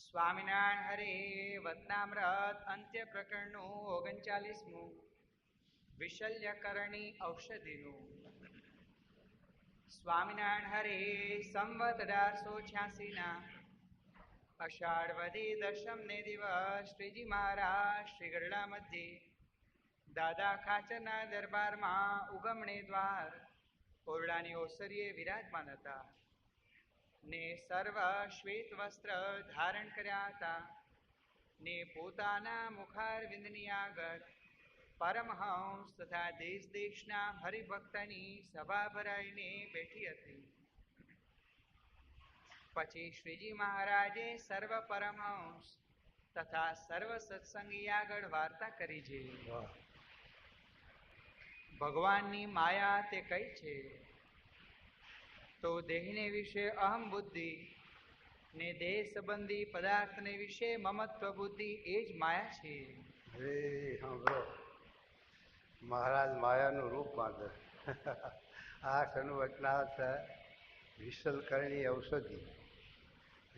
સ્વામિનારાયણ હરે વતનામ્રત અંત્ય પ્રકરણનું 39મું વિશલ્યકરણી ઔષધિનું. સ્વામિનારાયણ હરે સંવત 1886 અષાઢ વધી દશમને દિવસ શ્રીજી મહારાજ શ્રી ગરડા મધ્યે દાદા ખાચરના દરબારમાં ઉગમણે દ્વાર ઓરડાની ઓસરીએ વિરાજમાન હતા ને સર્વ શ્વેત વસ્ત્ર ધારણ કર્યા હતા ને પોતાના મુખારવિંદની આગળ પરમહંસ તથા દેશ દેશના હરિભક્તની સભા ભરાઈને બેઠી હતી. પછી શ્રીજી મહારાજે સર્વ પરમહંસ તથા સર્વ સત્સંગી આગળ વાર્તા કરી છે. ભગવાનની માયા તે કઈ છે? તો દેહને વિશે અહમ બુદ્ધિ ને દેહ સંબંધી પદાર્થને વિશે મમત્વ બુદ્ધિ એ જ માયા છે. મહારાજ માયાનું રૂપ માત્ર આ સનુવચનાર્થ વિશલકરણી ઔષધિ.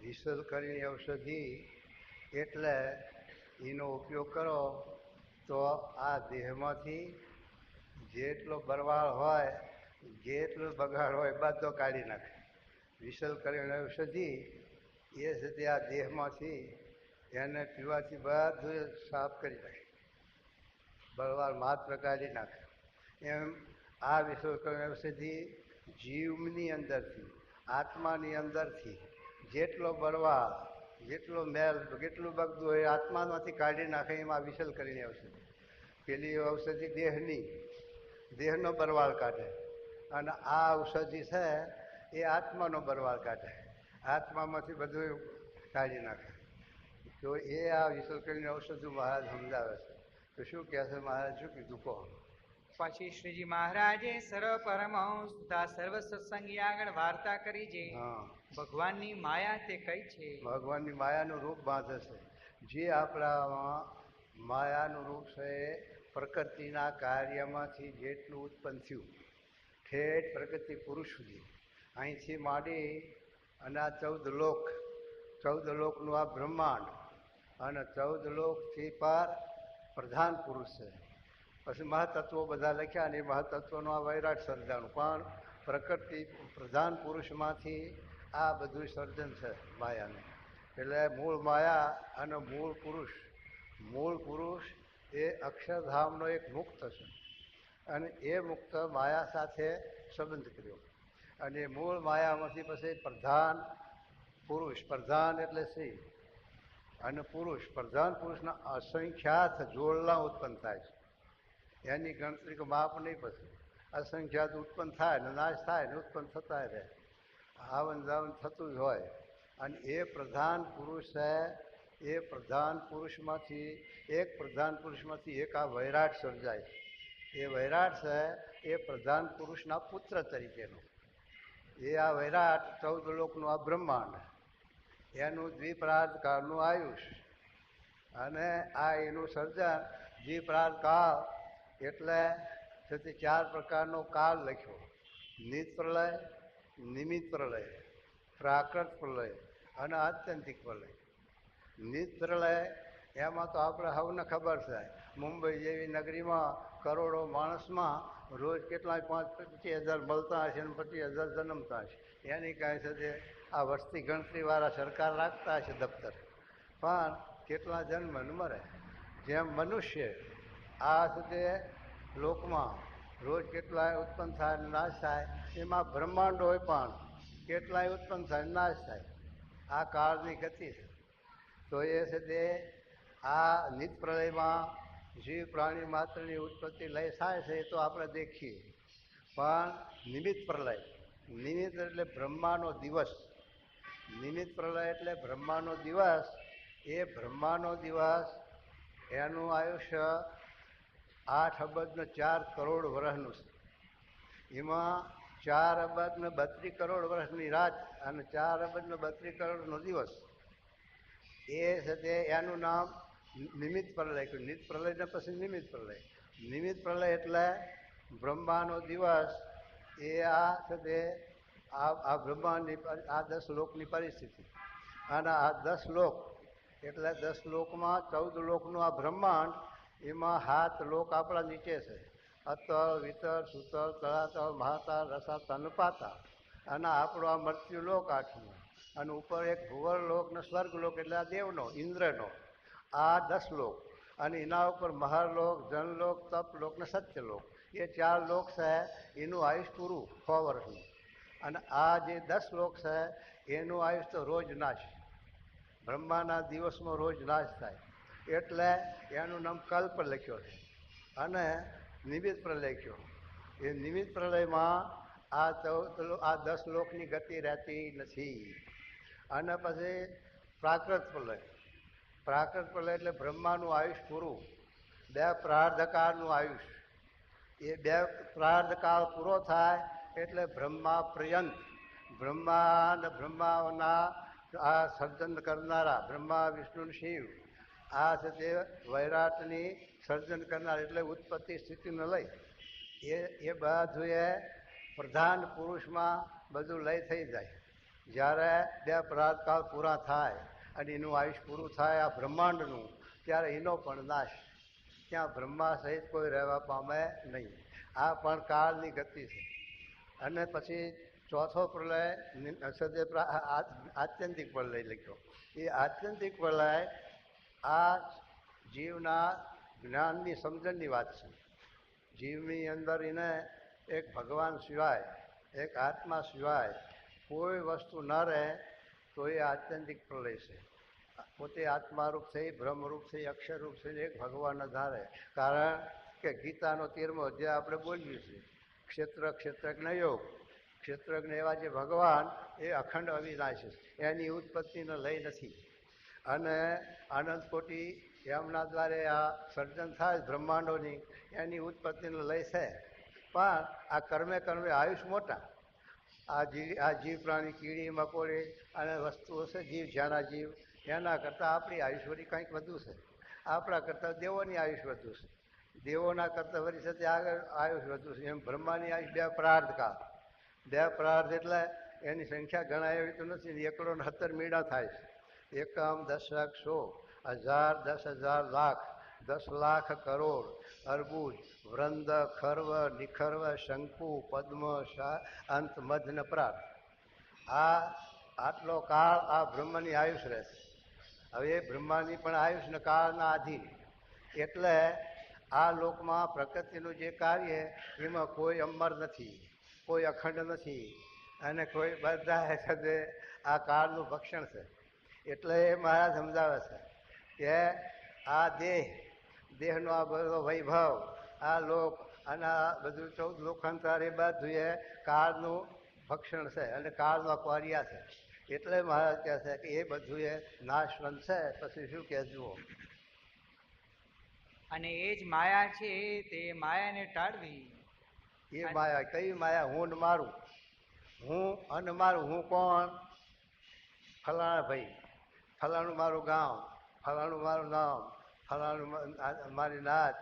વિશલકરણી ઔષધિ એટલે એનો ઉપયોગ કરો તો આ દેહમાંથી જેટલો બરવાળ હોય, જેટલો બગાડ હોય બધો કાઢી નાખે. વિશલકરણી ઔષધિ એ છે આ દેહમાંથી એને પીવાથી બધું સાફ કરી નાખે, બરવાળ માત્ર કાઢી નાખે. એમ આ વિશલકરણી ઔષધિ જીવની અંદરથી, આત્માની અંદરથી જેટલો બરવાળ, જેટલો મેલ, જેટલું બગડું હોય આત્મામાંથી કાઢી નાખે. એમાં વિશલકરણી ઔષધિ. પેલી ઔષધિ દેહની, દેહનો બરવાળ કાઢે, અને આ ઔષધિ છે એ આત્માનો બરવાળ કાઢે, આત્મામાંથી બધું કાઢી નાખે. તો એ આ વિશલકરણી ઔષધિ મહારાજ સમજાવે છે. તો શું કહે છે મહારાજ? શું કીધું કહો. પછી શ્રીજી મહારાજે સર્વ પરમહંસ તથા સર્વ સત્સંગી આગળ વાર્તા કરી છે. ભગવાનની માયા તે કઈ છે? ભગવાનની માયાનું રૂપ બાંધે છે. જે આપણામાં માયાનું રૂપ છે એ પ્રકૃતિના કાર્યમાંથી જેટલું ઉત્પન્ન થયું, ઠેઠ પ્રકૃતિ પુરુષ સુધી, અહીંથી માંડી અને આ 14 લોક, 14 લોકનું આ બ્રહ્માંડ, અને 14 લોકથી પર પ્રધાન પુરુષ છે. પછી મહાતત્વો બધા લખ્યા, અને એ મહાતત્વનું આ વૈરાટ સર્જાનું, પણ પ્રકૃતિ પ્રધાન પુરુષમાંથી આ બધું સર્જન છે માયાનું. એટલે મૂળ માયા અને મૂળ પુરુષ, મૂળ પુરુષ એ અક્ષરધામનો એક મુક્ત છે, અને એ મુક્ત માયા સાથે સંબંધ કર્યો, અને મૂળ માયામાંથી પછી પ્રધાન પુરુષ, પ્રધાન એટલે શ્રી, અને પુરુષ, પ્રધાન પુરુષના અસંખ્યાત જોડલા ઉત્પન્ન થાય છે. એની ગણતરી કે માપ નહીં. પછી અસંખ્યાત ઉત્પન્ન થાય ને નાશ થાય ને ઉત્પન્ન થતા રહે, આવન જાવન થતું જ હોય. અને એ પ્રધાન પુરુષ છે, એ પ્રધાન પુરુષમાંથી એક, પ્રધાન પુરુષમાંથી એક આ વૈરાટ સર્જાય. એ વૈરાટ છે એ પ્રધાન પુરુષના પુત્ર તરીકેનો. એ આ વૈરાટ 14 લોકનું આ બ્રહ્માંડ, એનું દ્વિપ્રાર્ધ કાળનું આયુષ, અને આ એનું સર્જન. દ્વિપ્રાર્ધ કાળ એટલે 4 પ્રકારનો કાળ લખ્યો: નિત પ્રલય, નિમિત્ત પ્રલય, પ્રાકૃત પ્રલય અને આત્યંતિક પ્રલય. નિત પ્રલય એમાં તો આપણે સૌને ખબર છે, મુંબઈ જેવી નગરીમાં કરોડો માણસમાં રોજ કેટલાય 25,000 મળતા હશે અને 25,000 જન્મતા હશે. એની કાંઈ છે તે આ વસ્તી ગણતરીવાળા સરકાર રાખતા હશે દફતર, પણ કેટલા જન્મ મરે. જેમ મનુષ્ય આ છે તે લોકમાં રોજ કેટલાય ઉત્પન્ન થાય અને નાશ થાય, એમાં બ્રહ્માંડ હોય પણ કેટલાય ઉત્પન્ન થાય અને નાશ થાય. આ કાળની ગતિ છે. તો એ છે તે આ નિત પ્રલયમાં જીવ પ્રાણી માત્રની ઉત્પત્તિ લય થાય છે, એ તો આપણે દેખીએ. પણ નિમિત્ત પ્રલય, નિમિત્ત એટલે બ્રહ્માનો દિવસ, નિમિત્ત પ્રલય એટલે બ્રહ્માનો દિવસ. એ બ્રહ્માનો દિવસ એનું આયુષ્ય 8 અબજ ને 4 કરોડ વર્ષનું છે. એમાં 4 અબજ ને 32 કરોડ વર્ષની રાત અને 4 અબજ ને 32 કરોડનો દિવસ. એ છે તે એનું નામ નિમિત્ત પ્રલય. નિત પ્રલય ને પછી નિમિત્ત પ્રલય. નિમિત્ત પ્રલય એટલે બ્રહ્માનો દિવસ. એ આ છે તે આ બ્રહ્માંડની આ 10 લોકની પરિસ્થિતિ. અને આ 10 લોક એટલે 10 લોકમાં 14 લોકનું આ બ્રહ્માંડ, એમાં 7 લોક આપણા નીચે છે. અતળ, વિતળ, સુતળ, તળાતળ, મહાતળ, રસાતળ, તનપાતા, અને આપણો આ મૃત્યુ લોક 8મો, અને ઉપર એક ભુવર લોક ને સ્વર્ગ લોક, એટલે આ દેવનો, ઇન્દ્રનો, આ 10 લોક, અને એના ઉપર મહાલોક, જનલોક, તપલોક ને સત્યલોક, એ 4 લોક છે. એનું આયુષ પૂરું 100 વર્ષનું. અને આ જે 10 લોક છે એનું આયુષ તો રોજ નાશ, બ્રહ્માના દિવસમાં રોજ નાશ થાય. એટલે એનું નામ કલ્પ લખ્યો છે. અને નિમિત્ત પ્રલય કયો, એ નિમિત્ત પ્રલયમાં આ 10 લોકની ગતિ રહેતી નથી. અને પછી પ્રાકૃત પ્રલય. પ્રાકૃત પ્રલય એટલે બ્રહ્માનું આયુષ પૂરું, 2 પ્રાર્ધકાળનું આયુષ. એ 2 પ્રાર્ધકાળ પૂરો થાય એટલે બ્રહ્મા પર્યંત, બ્રહ્માના આ સર્જન કરનારા બ્રહ્મા, વિષ્ણુ, શિવ, આ છે તે વૈરાટની સર્જન કરનાર, એટલે ઉત્પત્તિ સ્થિતિને લઈ એ બધું એ પ્રધાન પુરુષમાં બધું લય થઈ જાય. જ્યારે 2 પ્રાર્ધકાળ પૂરા થાય અને એનું આયુષ પૂરું થાય આ બ્રહ્માંડનું, ત્યારે એનો પણ નાશ. ત્યાં બ્રહ્મા સહિત કોઈ રહેવા પામે નહીં. આ પણ કાળની ગતિ છે. અને પછી ચોથો પ્રલય આત્યંતિક પ્રલય લખ્યો. એ આત્યંતિક પ્રલય આ જીવના જ્ઞાનની સમજણની વાત છે. જીવની અંદર એને એક ભગવાન સિવાય, એક આત્મા સિવાય કોઈ વસ્તુ ન રહે તો એ આત્યંતિક પ્રલય છે. પોતે આત્મારૂપ થઈ, બ્રહ્મરૂપ થઈ, અક્ષરરૂપ થઈ એક ભગવાન ધારે. કારણ કે ગીતાનો 13મો અધ્યાય આપણે બોલ્યું છે, ક્ષેત્ર ક્ષેત્રજ્ઞ યોગ. ક્ષેત્રજ્ઞ એવા જે ભગવાન એ અખંડ અવિનાશી છે, એની ઉત્પત્તિનો લય નથી. અને આનંદ કોટી એમના દ્વારે આ સર્જન થાય બ્રહ્માંડોની, એની ઉત્પત્તિનો લય છે. પણ આ કર્મે આયુષ મોટા. આ જીવ પ્રાણી, કીડી મકોડી અને વસ્તુઓ છે, જીવ જ્યાંના જીવ, એના કરતાં આપણી આયુષ્વરી કંઈક વધુ છે. આપણા કરતાં દેવોની આયુષ વધુ છે, દેવોના કરતાં વળી સાથે આગળ આયુષ વધુ છે. એમ બ્રહ્માની આયુષ 2 પ્રાર્ધકાળ. 2 પ્રાર્ધ એટલે એની સંખ્યા ગણાય એવી તો નથી. 1 મીડા થાય છે. એકમ, દશક, 100, 1000, 10,000, લાખ, 10 લાખ કરોડ, અર્બુદ, વૃંદ, ખર્વ, નિખર્વ, શંકુ, પદ્મ, અંત, મધ્ય ને પ્રાર્થ. આટલો કાળ આ બ્રહ્મની આયુષ રહેશે. હવે એ બ્રહ્માની પણ આયુષ ને કાળના આધીન. એટલે આ લોકમાં પ્રકૃતિનું જે કાર્ય એમાં કોઈ અમર નથી, કોઈ અખંડ નથી, અને કોઈ બધા છે આ કાળનું ભક્ષણ છે. એટલે એ મહારાજ સમજાવે છે કે આ દેહનો આ બધો વૈભવ, આ લોક અને આ બધું 14 લોકાંતર એ બધું એ કાળનું ભક્ષણ છે અને કાળનો ક્વારિયા છે. એટલે મહારાજ કહે છે કે એ બધું એ નાશવંત છે. પછી શું કહે જુઓ. અને એ જ માયા છે તે માયાને ટાળવી. એ માયા કઈ માયા? હું ને મારું, હું અને મારું. હું કોણ? ફલાણા ભાઈ, ફલાણું મારું ગામ, ફલાણું મારું નામ, ફલાણું મારી નાત.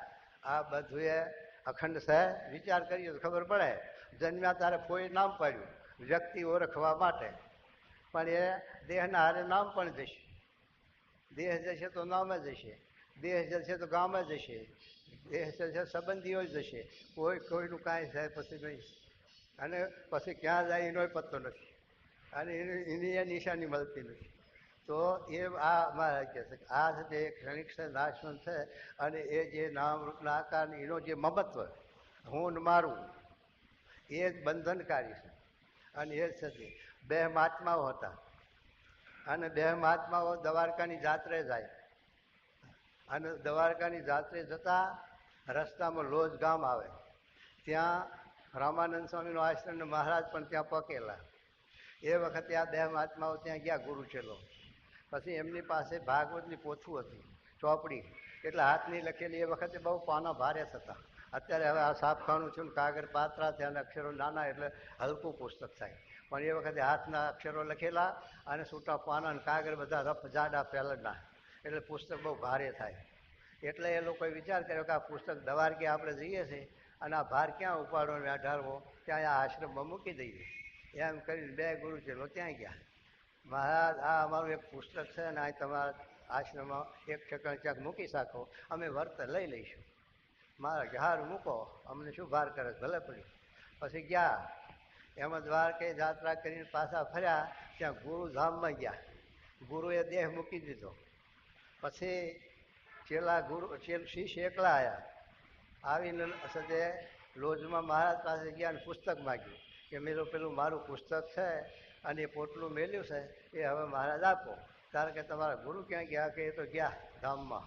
આ બધું એ અખંડ છે. વિચાર કરીએ તો ખબર પડે. જન્મ્યા તારે કોઈ નામ પાડ્યું વ્યક્તિ ઓળખવા માટે, પણ એ દેહના હારે નામ પણ જશે. દેહ જશે તો નામ જશે, દેહ જશે તો ગામ જશે, દેહ જશે સંબંધીઓ જશે. કોઈનું કાંઈ છે પછી નહીં. અને પછી ક્યાં જાય એનો પત્તો નથી, અને એની એ નિશાની મળતી નથી. તો એ આ અમારા કહે છે કે આ છે તે ક્ષણિક છે, નાશવંત છે. અને એ જે નામ રૂપના આકાર એનો જે મમત્વ, હું ને મારું, એ જ બંધનકારી છે. અને એ જ છે 2 મહાત્માઓ હતા, અને 2 મહાત્માઓ દ્વારકાની જાત્રે જાય. અને દ્વારકાની જાત્રે જતા રસ્તામાં લોજ ગામ આવે, ત્યાં રામાનંદ સ્વામીનો આશ્રમ ને મહારાજ પણ ત્યાં પકેલા. એ વખતે આ 2 મહાત્માઓ ત્યાં ગયા ગુરુચેલો. પછી એમની પાસે ભાગવતની પોથું હતી, ચોપડી, એટલે હાથની લખેલી. એ વખતે બહુ પાના ભારે થતા. અત્યારે હવે આ છાપખાનું થયું, કાગળ પાતળા થયા અને અક્ષરો નાના, એટલે હલકું પુસ્તક થાય. પણ એ વખતે હાથના અક્ષરો લખેલા અને છૂટા પાના અને કાગળ બધા રફ જાડા પેલડના, એટલે પુસ્તક બહુ ભારે થાય. એટલે એ લોકોએ વિચાર કર્યો કે આ પુસ્તક દ્વારકે આપણે જઈએ છીએ અને આ ભાર ક્યાં ઉપાડવો ને અઢારવો, ત્યાં આ આશ્રમમાં મૂકી દઈએ. એમ કરીને 2 ગુરુચેલો ત્યાં ગયા. મહારાજ આ અમારું એક પુસ્તક છે ને આ તમારા આશ્રમમાં એક ઠેકાણે ક્યાંક મૂકી શકો, અમે વર્ત લઈ લઈશું. મહારાજ હારું મૂકો, અમને શું ભાર કરે, ભલે પડ્યું. પછી ગયા એમાં દ્વારકે યાત્રા કરીને પાછા ફર્યા, ત્યાં ગુરુધામમાં ગયા. ગુરુએ દેહ મૂકી દીધો. પછી છેલ્લા શિષ્ય એકલા આવ્યા. આવીને સાથે લોજમાં મહારાજ પાસે ગયા અને પુસ્તક માગ્યું કે પેલું મારું પુસ્તક છે અને એ પોટલું મેલ્યું છે એ હવે મહારાજ આપો. કારણ કે તમારા ગુરુ ક્યાં ગયા? કે એ તો ગયા ધામમાં.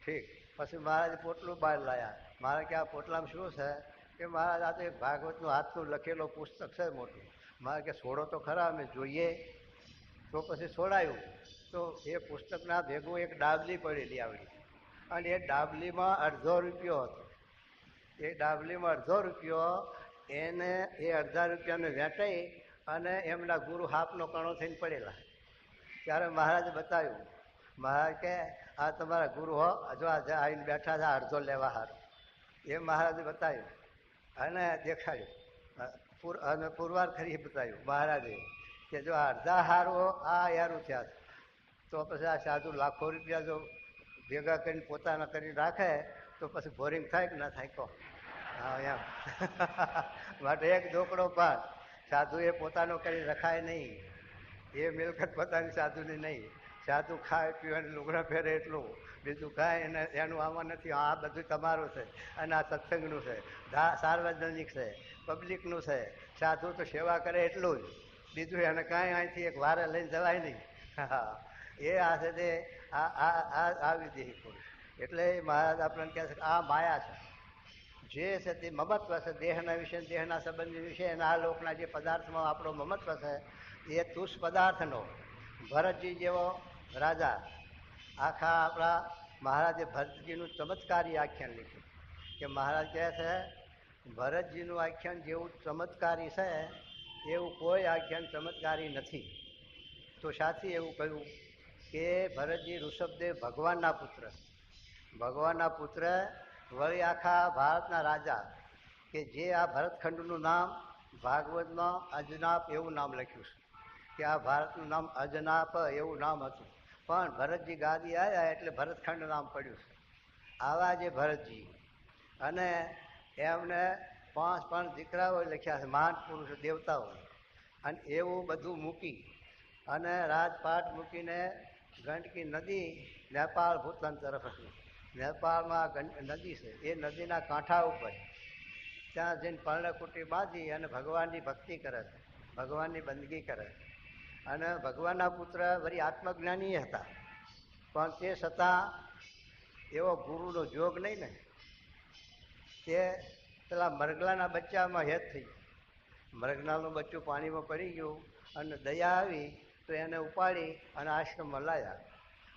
ઠીક. પછી મહારાજ પોટલું બહાર લાવ્યા. મારે કે આ પોટલામાં શું છે? કે મહારાજ આ તો એક ભાગવતનું હાથનું લખેલો પુસ્તક છે મોટું. મારે કે છોડો તો ખરા, અમે જોઈએ. તો પછી છોડાયું તો એ પુસ્તકના ભેગું એક ડાબલી પડેલી આવડી અને એ ડાબલીમાં ₹1.50 હતો. એ ડાબલીમાં ₹1.50 એને એ ₹1.50 વેચાઈ અને એમના ગુરુ હાપનો કણો થઈને પડેલા. ત્યારે મહારાજે બતાવ્યું. મહારાજ કે આ તમારા ગુરુ હો, જો આવીને બેઠા છે અડધો લેવા હારું. એ મહારાજે બતાવ્યું અને દેખાડ્યું અને પુરવાર ખરી બતાવ્યું મહારાજે કે જો અડધા હારો આ યારું થયા તો પછી આ સાધુ લાખો રૂપિયા જો ભેગા કરીને પોતાના કરીને રાખે તો પછી બોરિંગ થાય કે ના થાય કહો? હા એમ માટે એક ઢોકળો પાક સાધુ એ પોતાનો કરી રખાય નહીં. એ મિલકત પોતાની સાધુની નહીં. સાધુ ખાય પીવે લુગડા પહેરે એટલું, બીજું કાંઈ એને એનું આમાં નથી. આ બધું તમારું છે અને આ સત્સંગનું છે, સાર્વજનિક છે, પબ્લિકનું છે. સાધુ તો સેવા કરે એટલું જ, બીજું એને કાંઈ અહીંથી એક વારે લઈને જવાય નહીં. હા એ આ છે તે આ વિદેહી પુરુષ. એટલે મહારાજ આપણને કહે છે કે આ માયા છે જે છે તે મમત્વ છે દેહના વિશે, દેહના સંબંધ વિશે અને આ લોકના જે પદાર્થમાં આપણો મમત્વ છે એ તુષ પદાર્થનો. ભરતજી જેવો રાજા, આખા આપણા મહારાજે ભરતજીનું ચમત્કારી આખ્યાન લીધું કે મહારાજ કહે છે ભરતજીનું આખ્યાન જેવું ચમત્કારી છે એવું કોઈ આખ્યાન ચમત્કારી નથી. તો સાથી એવું કહ્યું કે ભરતજી ઋષભદેવ ભગવાનના પુત્ર, ભગવાનના પુત્ર વળી આખા ભારતના રાજા કે જે આ ભરતખંડનું નામ ભાગવતમાં અજનાપ એવું નામ લખ્યું છે કે આ ભારતનું નામ અજનાપ એવું નામ હતું. પણ ભરતજી ગાદી આવ્યા એટલે ભરતખંડ નામ પડ્યું છે. આવા જે ભરતજી અને એમને 5 દીકરાઓ લખ્યા છે, મહાન પુરુષો, દેવતાઓ. અને એવું બધું મૂકી અને રાજપાટ મૂકીને ગંડકી નદી નેપાળ ભૂતાન તરફ હતી. નેપાળમાં નદી છે, એ નદીના કાંઠા ઉપર ત્યાં જઈને પર્ણકુટી બાંધી અને ભગવાનની ભક્તિ કરે છે, ભગવાનની બંદગી કરે છે. અને ભગવાનના પુત્ર વળી આત્મજ્ઞાની હતા, પણ તે છતાં એવો ગુરુનો જોગ નહીં ને તે પેલા મરગલાના બચ્ચામાં હેત થઈ. મરગલાનું બચ્ચું પાણીમાં પડી ગયું અને દયા આવી તો એને ઉપાડી અને આશ્રમમાં લાવ્યા.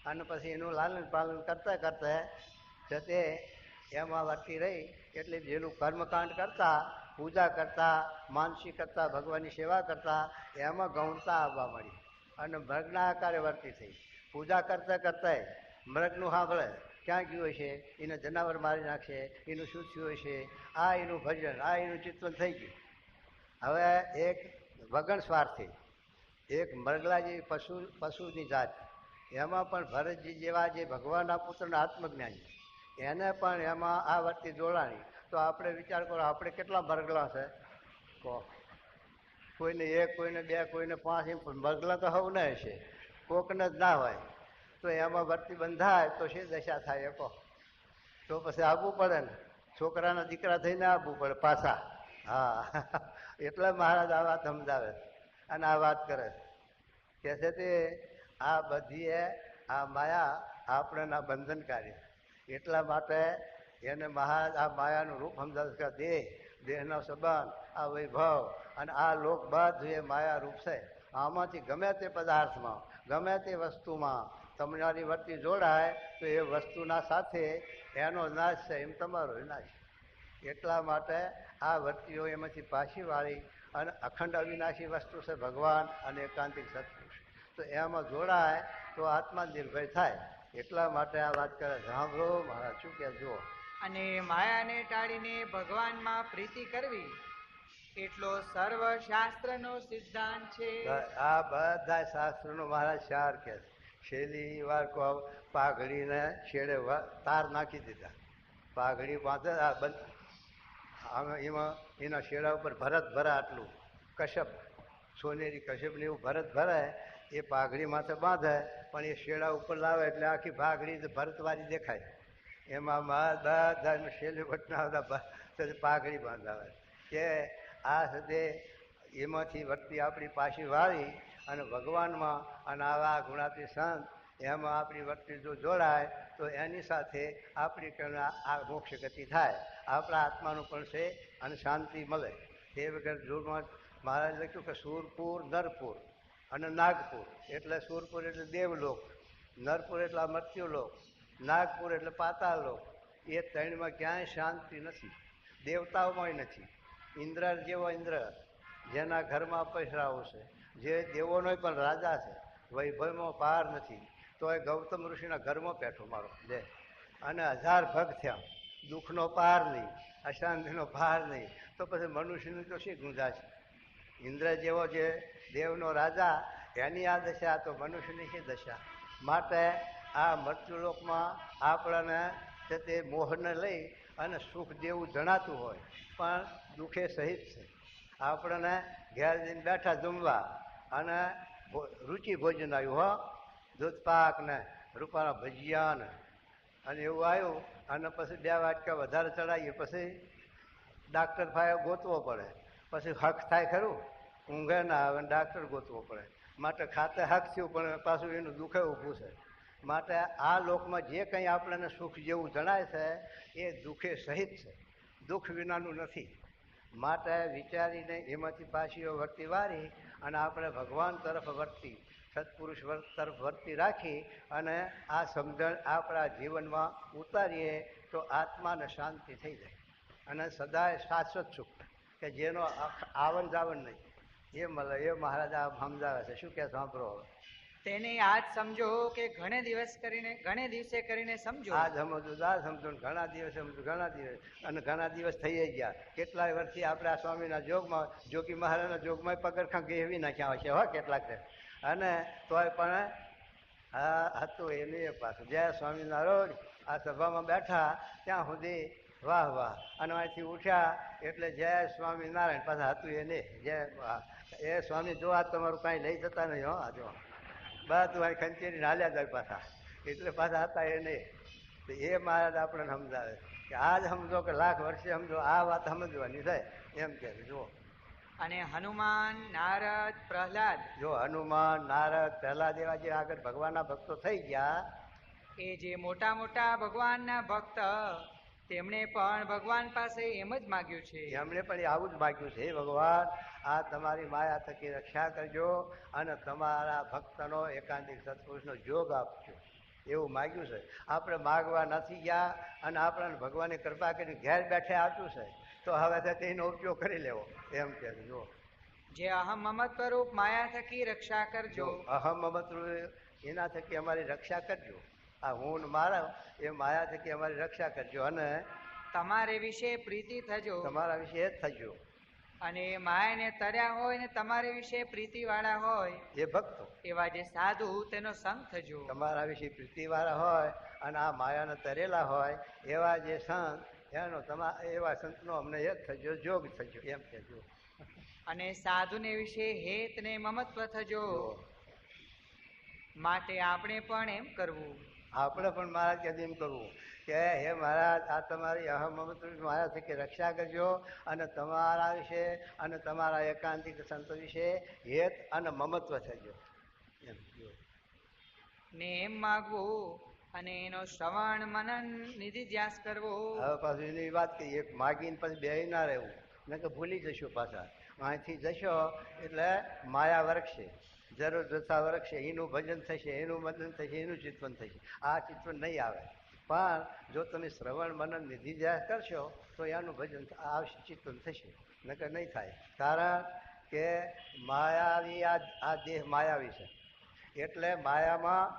અને પછી એનું લાલન પાલન કરતા કરતા જતે એમાં વર્તી રહી. એટલે જેનું કર્મકાંડ કરતા, પૂજા કરતા, માનસી કરતા, ભગવાનની સેવા કરતા એમાં ગૌણતા આવવા મળી અને મૃગના આકારે વર્તી થઈ. પૂજા કરતા કરતા મૃગનું સાંભળે ક્યાં ગયું હશે, એને જનાવર મારી નાખશે, એનું શું થયું હશે, આ એનું ભજન, આ એનું ચિંતન થઈ ગયું. હવે એક વગણ સ્વાર્થી, એક મરગલા જેવી પશુની જાત, એમાં પણ ભરતજી જેવા જે ભગવાનના પુત્રના આત્મજ્ઞાની એને પણ એમાં આ વર્તી જોડાણી. તો આપણે વિચાર કરો આપણે કેટલા મરગલા છે કહો? કોઈને 1, કોઈને 2, કોઈને 5, એમ મરગલા તો હવ ના હશે, કોકને જ ના હોય. તો એમાં વર્તી બંધાય તો શી દશા થાય કહો? તો પછી આવવું પડે ને, છોકરાના દીકરા થઈને આવવું પડે પાછા. હા એટલે મહારાજ આ વાત સમજાવે અને આ વાત કરે કે છે તે આ બધી આ માયા આપણેના બંધનકારી. એટલા માટે એને મહારાજ આ માયાનું રૂપ સમજાવે કે દેહનો સંબંધ, આ વૈભવ અને આ લોક બધું એ માયા રૂપ છે. આમાંથી ગમે તે પદાર્થમાં, ગમે તે વસ્તુમાં તમારી વર્તી જોડાય તો એ વસ્તુના સાથે એનો નાશ છે એમ તમારો નાશ. એટલા માટે આ વર્તીઓ એમાંથી પાછી વાળી અને અખંડ અવિનાશી વસ્તુ છે ભગવાન અને એકાંતિક સત્પુરુષ. તો એમાં જોડાય તો આત્મા નિર્ભય થાય. એટલા માટે આ વાત કરે. સાંભળો મહારાજ શું કે જુઓ. અને માયાને ટાળીને ભગવાનમાં પ્રીતિ કરવી એટલો સર્વ શાસ્ત્રનો સિદ્ધાંત છે. આ બધા શાસ્ત્રોનો મહારાજ સાર કે છેલ્લી વાર પાઘડીને છેડે તાર નાખી દીધા. પાઘડી બાંધે એમાં એના શેડા ઉપર ભરત ભરા આટલું કશ્યપ સોનેરી કશ્યપ ને એવું ભરત ભરાય એ પાઘડી માથે બાંધે, પણ એ શેડા ઉપર લાવે એટલે આખી પાઘડી ભરતવાળી દેખાય. એમાં બધા છેલ્લી વટના પાઘડી બાંધાવે કે આ સદે એમાંથી વર્તી આપણી પાછી વાળી અને ભગવાનમાં અને આવા ગુણાતી સંત એમાં આપણી વર્તી જો જોડાય તો એની સાથે આપણી આ મોક્ષ ગતિ થાય, આપણા આત્માનું પણ છે અને શાંતિ મળે. તે વગર જોરમાં મહારાજ લખ્યું કે સુરપુર, નરપુર અને નાગપુર. એટલે સુરપુર એટલે દેવલોક, નરપુર એટલે મૃત્યુલોક, નાગપુર એટલે પાતાળલોક. એ ત્રણમાં ક્યાંય શાંતિ નથી, દેવતાઓમાં નથી. ઇન્દ્ર જેવો ઇન્દ્ર જેના ઘરમાં પૈસરાઓ છે, જે દેવોનો પણ રાજા છે, વૈભવમાં પાર નથી, તો એ ગૌતમ ઋષિના ઘરમાં બેઠો મારો લે અને 1000 ભગ થયા, દુઃખનો પાર નહીં, અશાંતિનો પાર નહીં, તો પછી મનુષ્યની તો શી ગુંજા છે? ઇન્દ્ર જેવો જે દેવનો રાજા એની આ દશા, તો મનુષ્યની શી દશા? માટે આ મૃત્યુલોકમાં આપણને તે મોહને લઈ અને સુખ જેવું જણાતું હોય પણ દુઃખે સહિત છે. આપણને ઘેર જઈને બેઠા જમવા અને રુચિ ભોજન આવ્યું, હો દૂધ પાક ને રૂપાના ભજીયા ને અને એવું આવ્યું, અને પછી 2 વાટકા વધારે ચડાવીએ, પછી ડાક્ટર ભાઈ ગોતવો પડે, પછી હક થાય ખરું? ઊંઘે ના આવે, ડાક્ટર ગોતવો પડે. માટે ખાતે હક થયું પણ પાછું એનું દુઃખે ઊભું છે. માટે આ લોકમાં જે કંઈ આપણને સુખ જેવું જણાય છે એ દુઃખે સહિત છે, દુઃખ વિનાનું નથી. માટે વિચારીને એમાંથી પાછીઓ વર્તી વારી અને આપણે ભગવાન તરફ વર્તી, સત્પુરુષ તરફ વર્તી રાખી અને આ સમજણ આપણા જીવનમાં ઉતારીએ તો આત્માને શાંતિ થઈ જાય અને સદાય શાશ્વત સુખ કે જેનો આવન જાવન નહીં એ મળે. એ મહારાજ આ સમજાવે છે. શું કે સાંભળો હવે? તેને આજ સમજો કે ઘણે દિવસે કરીને સમજો. આજ સમજવું, આજ સમજો, ઘણા દિવસે સમજો, ઘણા દિવસ અને ઘણા દિવસ થઈ ગયા. કેટલાય વર્ષથી આપણે આ સ્વામીના જોગમાં, જોગી મહારાજના જોગમાં પગરખાં ગેવી નાખ્યા હશે હો કેટલાક, અને તોય પણ હતું એને પાછું જય સ્વામિનારાયણ. આ સભામાં બેઠા ત્યાં સુધી વાહ વાહ, અને અહીંથી ઉઠ્યા એટલે જય સ્વામિનારાયણ પાછા હતું એને જય. એ સ્વામી જો આ તમારું કાંઈ લઈ જતા નહીં હો, આ જો બધું અહીં ખંચેરીને હાલ્યા જાય પાછા, એટલે પાછા હતા એ નહીં. તો એ મહારાજ આપણને સમજાવે કે આજ સમજો કે લાખ વર્ષે સમજો, આ વાત સમજવાની થાય એમ કે જુઓ. અને હનુમાન, નારદ, પ્રહલાદ, જો હનુમાન, નારદ, પ્રહલાદ એવા જે આગળ ભગવાનના ભક્તો થઈ ગયા, એ જે મોટા મોટા ભગવાનના ભક્ત, તેમણે પણ ભગવાન પાસે એમ જ માગ્યું છે. એમણે પણ આવું જ માગ્યું છે, ભગવાન આ તમારી માયા થકી રક્ષા કરજો અને તમારા ભક્તનો એકાંતિક સત્પુરુષનો જોગ આપજો, એવું માગ્યું છે. આપણે માગવા નથી ગયા અને આપણને ભગવાને કૃપા કરી ઘેર બેઠે આપ્યું છે, તો હવે તેનો ઉપયોગ કરી લેવો એમ કે જો. જે અહમ મમત્વ રૂપ માયા થકી રક્ષા કરજો. અહમ મમત્વ એના થકી અમારી રક્ષા કરજો. આ હું મારા એ માયા થકી અમારી રક્ષા કરજો અને તમારે વિશે પ્રીતિ થજો. તમારા વિશે એ જ થજો. અને માયાને તર્યા હોય ને તમારે વિશે પ્રીતિ વાળા હોય એ ભક્તો, એવા જે સાધુ તેનો સંગ થજો. તમારા વિશે પ્રીતિ વાળા હોય અને આ માયાને તરેલા હોય એવા જે સંત, એનો એવા સંતનો અમને એ જ થજો, જોગ થજો એમ કહેજો. અને સાધુને વિશે હેત ને મમત્વ થજો. માટે આપણે પણ એમ કરવું. આપણે પણ મહારાજ કે એમ કરવું કે હે મહારાજ આ તમારી અહમ મમત્વ માયા થકી રક્ષા કરજો અને તમારા વિશે અને તમારા એકાંતિક સંતો વિશે હેત અને મમત્વ થજો એમ. ને એમ માગવું અને એનો શ્રવણ મનન નિધિધ્યાસ કરવો. હવે પાછું એની વાત કહીએ, માગીને પછી બેહી ના રહેવું, ને કે ભૂલી જશો પાછા. અહીંથી જશો એટલે માયા વરખશે, જરૂર જથ્થા વરખશે, એનું ભજન થશે, એનું મદન થશે, એનું ચિંતન થશે. આ ચિંતન નહીં આવે, પણ જો તમે શ્રવણ મનન નિધિધ્યાસ કરશો તો એનું ભજન આવશે, ચિંતન થશે, નકર નહીં થાય. કારણ કે માયાવી આ દેહ માયાવી છે, એટલે માયામાં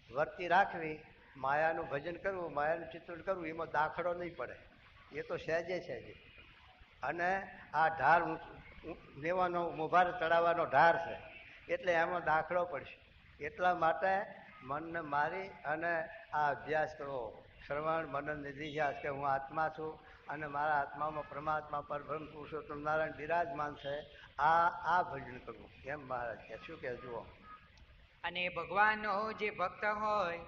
વર્તી રાખવી, માયાનું ભજન કરવું, માયાનું ચિંતન કરવું, એમાં દાખલો નહીં પડે, એ તો સહેજે સહેજે. અને આ ઢાળ લેવાનો મોભાર ચડાવવાનો ઢાર છે, એટલે એમાં દાખલો પડશે. એટલા માટે મનને મારી અને આ અભ્યાસ કરવો, શ્રવણ મનન નિધિધ્યાસ, કે હું આત્મા છું અને મારા આત્મામાં પરમાત્મા પરબ્રહ્મ પુરુષોત્તમ નારાયણ બિરાજમાન છે, આ ભજન કરવું. એમ મહારાજ કે શું કે જુઓ. અને ભગવાનનો જે ભક્ત હોય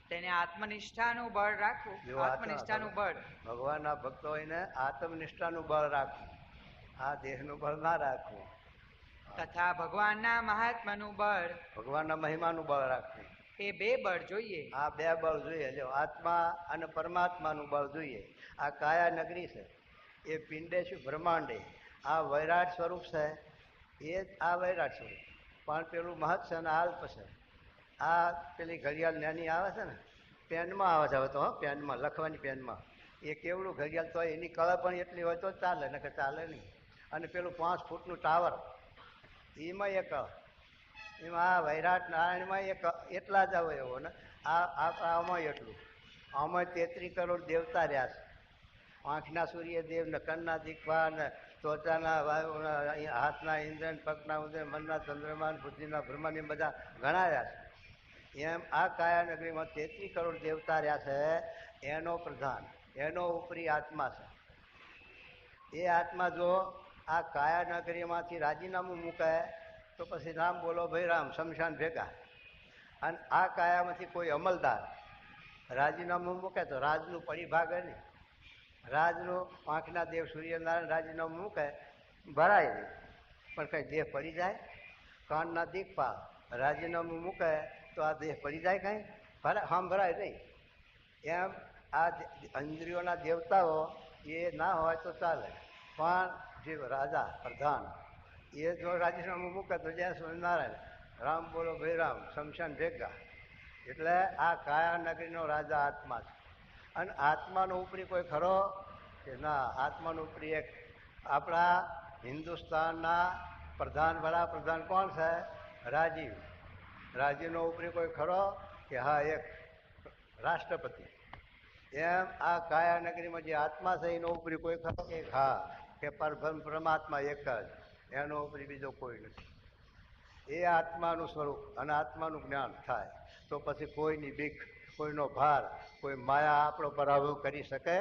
તેને આત્મનિષ્ઠાનું બળ રાખવું. આત્મનિષ્ઠાનું બળ ભગવાનના ભક્તો હોય ને આત્મનિષ્ઠાનું બળ રાખવું, આ દેહનું બળ ના રાખવું. તથા ભગવાનના મહાત્માનું બળ, ભગવાનના મહિમાનું બળ રાખવું. એ બે બળ જોઈએ. આ બે બળ જોઈએ. જો આત્મા અને પરમાત્માનું બળ જોઈએ. આ કાયા નગરી છે, એ પિંડે શું બ્રહ્માંડે, આ વૈરાટ સ્વરૂપ છે, એ આ વૈરાટ સ્વરૂપ. પણ પેલું મહત્ છે ને આલ્પ છે. આ પેલી ઘડિયાળ નાની આવે છે ને, પેનમાં આવે છે હવે તો, પેનમાં લખવાની પેનમાં, એ કેવડું ઘડિયાળ તો એની કળા પણ એટલી હોય તો ચાલે, ને કે ચાલે નહીં. અને પેલું 5 ફૂટનું ટાવર, એમાં એક, એમાં આ વૈરાટ નારાયણમાં એક એટલા જ આવે એવો ને, આમાં એટલું. આમાં 33 કરોડ દેવતા રહ્યા છે. આંખના સૂર્યદેવ ને, કન્ના દિગ્ભા ને, ત્વચાના વાયુના, હાથના ઇન્દ્ર, પગના ઉદય, મનના ચંદ્રમાન, બુદ્ધિના બ્રહ્માની બધા ગણાયા છે. એમ આ કાયા નગરીમાં 33 કરોડ દેવતા રહ્યા છે. એનો પ્રધાન, એનો ઉપરી આત્મા છે. એ આત્મા જો આ કાયા નગરીમાંથી રાજીનામું મૂકે તો પછી રામ બોલો ભાઈ રામ, શમશાન ભેગા. અને આ કાયામાંથી કોઈ અમલદાર રાજીનામું મૂકે તો રાજનું પરિભાગે નહીં. રાજનું આંખના દેવ સૂર્યનારાયણ રાજીનામું મૂકે ભરાય નહીં, પણ કઈ દેહ પડી જાય? કાનના દીકપા રાજીનામું મૂકે તો આ દેહ પડી જાય? કઈ સાંભળાય નહીં. એમ આ ઇન્દ્રિયોના દેવતાઓ એ ના હોય તો ચાલે, પણ જે રાજા પ્રધાન એ જો રાજીનામું મૂકે તો જય સ્વામિનારાયણ, રામ બોલો ભાઈ રામ, શમશાન ભેગા. એટલે આ કાયા નગરીનો રાજા આત્મા છે. અને આત્માનો ઉપરી કોઈ ખરો કે ના? આત્માનો ઉપરી એક આપણા હિન્દુસ્તાનના પ્રધાન, વડાપ્રધાન કોણ છે? રાજીવ. રાજીવનો ઉપરી કોઈ ખરો કે હા, એક રાષ્ટ્રપતિ. એમ આ કાયા નગરીમાં જે આત્મા છે એનો ઉપરી કોઈ ખરો કે હા, કે પરબ્રહ્મ પરમાત્મા એક જ, એનો ઉપરી બીજો કોઈ નથી. એ આત્માનું સ્વરૂપ અને આત્માનું જ્ઞાન થાય તો પછી કોઈની બીક, કોઈનો ભાર, કોઈ માયા આપણો પરાભવ કરી શકે?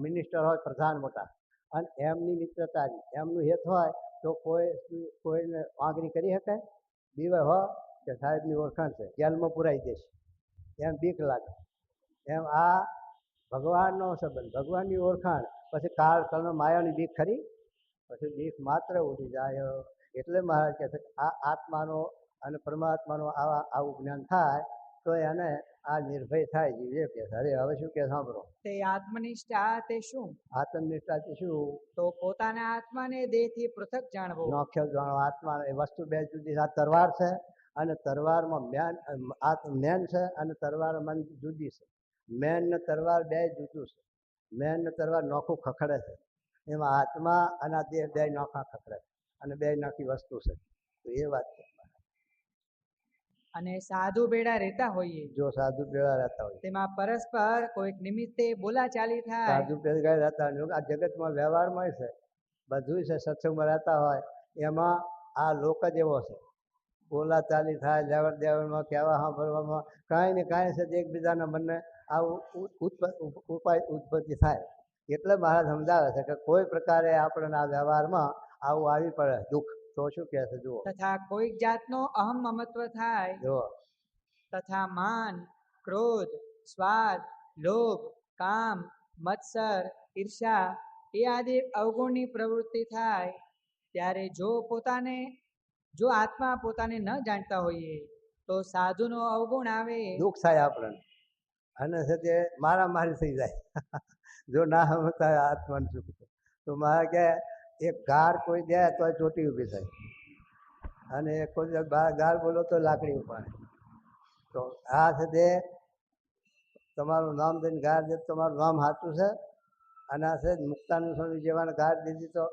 મિનિસ્ટર હોય પ્રધાન મોટા, અને એમની મિત્રતાની, એમનું હેત હોય તો કોઈને આંગળી કરી શકે? બીવે હો કે સાહેબની ઓળખાણ છે, જેલમાં પુરાઈ દેશે, એમ બીક લાગે. એમ આ ભગવાનનો સંબંધ, ભગવાનની ઓળખાણ, પછી કાળ કર્મ માયાની બીક ખરી? પછી બીક માત્ર ઉડી જાય. એટલે મહારાજ કહે છે આ આત્માનો અને પરમાત્માનો આવું જ્ઞાન થાય તો એને આ નિર્ભય થાય. જીવે કે અરે હવે શું કે સાંભળો. તે આત્મનિષ્ઠા તે શું? આત્મનિષ્ઠા તે શું? તો પોતાના આત્માને દેહથી પૃથક જાણવો. નોખ્યો જાણો. આત્મા એ વસ્તુ બે જુદી. આ તરવાર છે અને તરવારમાં મેન છે અને તરવાર મન જુદી છે. મેન ને તરવાર બે જુદું છે. મેન ને તરવાર નોખું ખખડે છે, એમાં આત્મા અને આ દેહ બે નોખા ખખડે છે અને બે નોખી વસ્તુ છે. તો એ વાત છે. અને સાધુ ભેળા રહેતા હોઈએ, જો સાધુ ભેળા રહેતા હોય તેમાં પરસ્પર કોઈક નિમિત્તે બોલાચાલી થાય. સાધુ ભેગા રહેતા હોય આ જગતમાં વ્યવહારમાં છે, બધું છે. સત્સંગમાં રહેતા હોય એમાં આ લોક જ એવો છે. બોલાચાલી થાય, લેવડ દેવડમાં, કહેવા સાંભળવામાં કાંઈ ને કાંઈ છે એકબીજાના મનને આવું ઉત્પત્તિ થાય. એટલે મહારાજ સમજાવે છે કે કોઈ પ્રકારે આપણને આ વ્યવહારમાં આવું આવી પડે દુઃખ તો શું કહે છે જુઓ. તથા કોઈક જાતનો અહમ મમત્વ થાય, જુઓ, તથા માન, ક્રોધ, સ્વાદ, લોભ, કામ, મત્સર, ઈર્ષા એ આદિ અવગુણની પ્રવૃત્તિ થાય, ત્યારે જો આત્મા પોતાને ન જાણતા હોઈએ તો સાધુનો અવગુણ આવે, દુઃખ થાય આપણને અને છે તે મારામારી થઈ જાય. જો ના સમજતા આત્માનું સુખ તો મારે કે એક ગાર કોઈ દે તો ચોટી ઊભી થાય અને કોઈ ગાર બોલો તો લાકડી ઉપાડે. તો આ છે તે તમારું નામ દઈને ગાર દે, તમારું નામ સાચું છે. અને આ છે મુક્તાનંદ સ્વામી જેવાને ગાર દીધી તો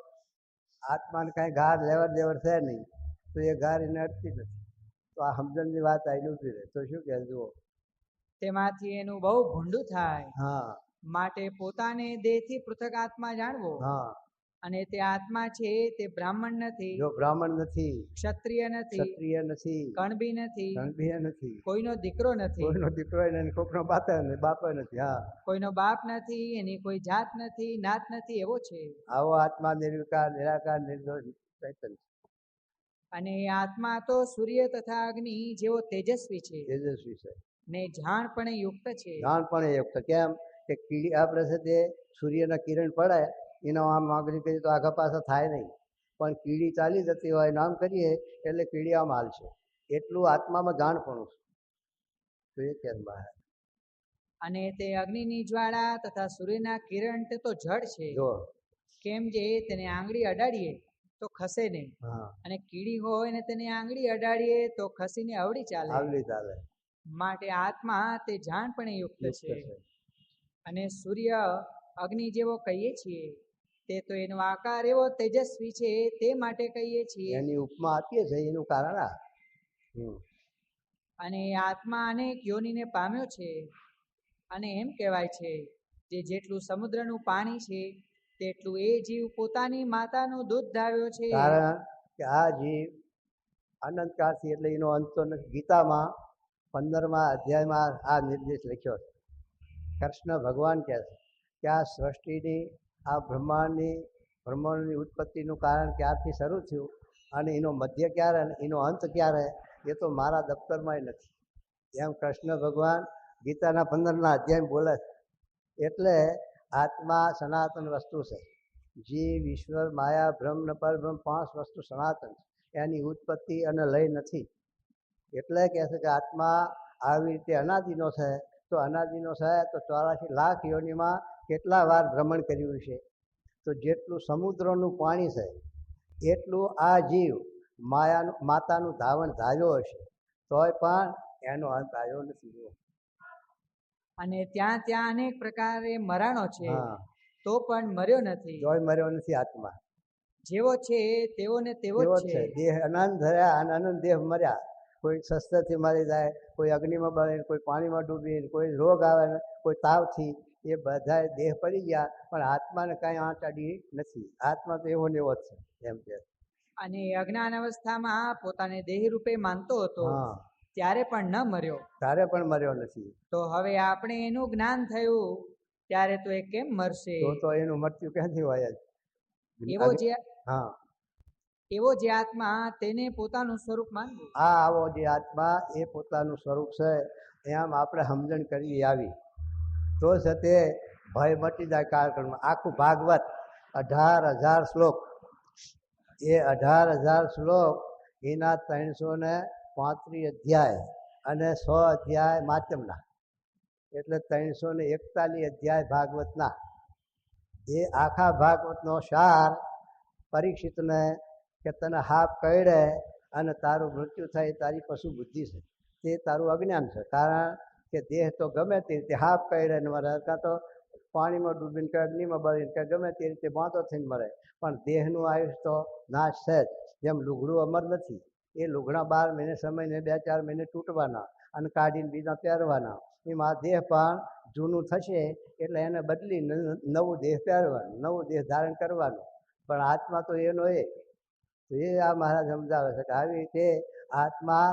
આત્માને કાંઈ ગાર લેવડ દેવડ છે નહીં, તો એ ગાર એને અટતી નથી. તો આ સમજણની વાત આવીને ઊભી રહે તો શું કહે જુઓ. તેમાંથી એનું બહુ ભૂંડું થાય. હા, માટે પોતાને દેહથી પૃથક આત્મા જાણવો. હા, અને તે આત્મા છે તે બ્રાહ્મણ નથી, જો બ્રાહ્મણ નથી, ક્ષત્રિય નથી, ક્ષત્રિય નથી, કણબી નથી, ગણભીય નથી, કોઈનો દીકરો નથી, કોઈનો દીકરો નથી, કોઈનો બાપ નથી. હા, કોઈનો બાપ નથી, એની કોઈ જાત નથી, નાત નથી, એવો છે. આવો આત્મા નિર્વિકાર, નિરાકાર, નિર્દોષ ચૈતન્ય અને એ આત્મા તો સૂર્ય તથા અગ્નિ જેવો તેજસ્વી છે તેજસ્વી છે, ને જાણપણે યુક્ત છે. જાણપણે યુક્ત. કેમ કે કીડી આપણે છે તે સૂર્યના કિરણ પડે એનો આમ માગણી કરીએ તો આગા પાછા થાય નહીં, પણ કીડી ચાલી જતી હોય નામ કરીએ એટલે કીડી આમ હાલશે. એટલું આત્મામાં જાણપણું છે. તો એ કેમ બહાર અને તે અગ્નિની જ્વાળા તથા સૂર્યના કિરણ તે તો જળ છે. જો કેમ જે તેને આંગળી અડાડીએ તો ખસે નહીં, હા, અને કીડી હોય ને તેને આંગળી અડાડીએ તો ખસીને અવળી ચાલે. આવડી ચાલે. માટે આત્મા તે જાણપણે યુક્ત યુક્ત છે. છે. અને સૂર્ય અગ્નિ જેવો કહીએ છીએ તે તો એનો આકાર એવો તેજસ્વી છે, તે માટે કહીએ છીએ. એની ઉપમા આપીએ છીએ એનું કારણ આ. અને આત્મા અનેક યોનિને પામ્યો છે. અને એમ કહેવાય છે જે જેટલું સમુદ્રનું પાણી છે તેટલું એ જીવ પોતાની માતાનું દૂધ ધાવ્યો છે. કારણ કે આ જીવ અનંતકાળથી એટલે એનો અંત તો નથી. ગીતામાં 15મા અધ્યાયમાં આ નિર્દેશ લખ્યો છે. કૃષ્ણ ભગવાન કહે છે કે આ સૃષ્ટિની, આ બ્રહ્માંડની ઉત્પત્તિનું કારણ ક્યારથી શરૂ થયું અને એનો મધ્ય ક્યારે અને એનો અંત ક્યારે એ તો મારા દફતરમાં નથી. એમ કૃષ્ણ ભગવાન ગીતાના 15મા અધ્યાય બોલે છે. એટલે આત્મા સનાતન વસ્તુ છે. જીવ, ઈશ્વર, માયા, બ્રહ્મ ને પરબ્રહ્મ 5 વસ્તુ સનાતન છે. એની ઉત્પત્તિ અને લય નથી. એટલે કહે છે કે આત્મા આવી રીતે અનાદિનો છે. તો અનાદિનો છે તો 84 લાખ યોનિમાં કેટલા વાર ભ્રમણ કર્યું છે. તો જેટલું સમુદ્રનું પાણી છે એટલું આ જીવ માતાનું ધાવણ ધાવ્યો હશે તોય પણ એનો અંત આવ્યો નથી. અને ત્યાં ત્યાં અનેક પ્રકારે મરાણો છે, હા, તો પણ મર્યો નથી. તોય મર્યો નથી. આત્મા જેવો છે તેવો ને તેવો જ છે. દેહ અનંત ધર્યા અને અનંત દેહ મર્યા. કોઈ શસ્ત્રથી મરી જાય, કોઈ અગ્નિમાં બળે, કોઈ પાણીમાં ડૂબી, કોઈ રોગ આવે, કોઈ તાવથી, એ બધા દેહ પડી ગયા, પણ આત્માને કાંઈ આંચ અડી નથી. આત્મા તો એવો ને એવો જ છે. એમ કે અને અજ્ઞાન અવસ્થામાં પોતાને દેહ રૂપે માનતો હતો, હા, ત્યારે પણ ન મર્યો. તારે પણ મર્યો નથી. તો હવે આપણે એનું જ્ઞાન થયું ત્યારે તો એ કેમ મરશે? તો એનું મૃત્યુ ક્યાંથી હોય જ. હા, એવો જે આત્મા તેને પોતાનું સ્વરૂપ માનવું. આવો જે આત્મા એ પોતાનું સ્વરૂપ છે એમ આપણે સમજણ કરવી આવી તો છે તે ભય મટી જાય કાળક્રમમાં. આખું ભાગવત 18,000 શ્લોક, એ 18,000 શ્લોક એના 335 અધ્યાય અને 100 અધ્યાય માધ્યમના, એટલે 341 અધ્યાય ભાગવતના. એ આખા ભાગવતનો સાર પરીક્ષિતને કે તને હાપ કરડે અને તારું મૃત્યુ થાય, તારી પશુ બુદ્ધિ છે, તે તારું અજ્ઞાન છે. કારણ કે દેહ તો ગમે તે રીતે હાપ કરડે ને મરે, કાં તો પાણીમાં ડૂબીને કે અગ્નિમાં બળીને કે ગમે તે રીતે બાંધો થઈને મરે, પણ દેહનું આયુષ તો નાશ છે જ. જેમ લુગડું અમર નથી, એ લુગડા 12 મહિને સમયને 2-4 મહિને તૂટવાના અને કાઢીને બીજા પહેરવાના. એમાં દેહ પણ જૂનું થશે એટલે એને બદલી નવું દેહ પહેરવાનું, નવું દેહ ધારણ કરવાનું. પણ આત્મા તો એનો તો એ આ મહારાજ સમજાવે છે કે આવી રીતે આત્મા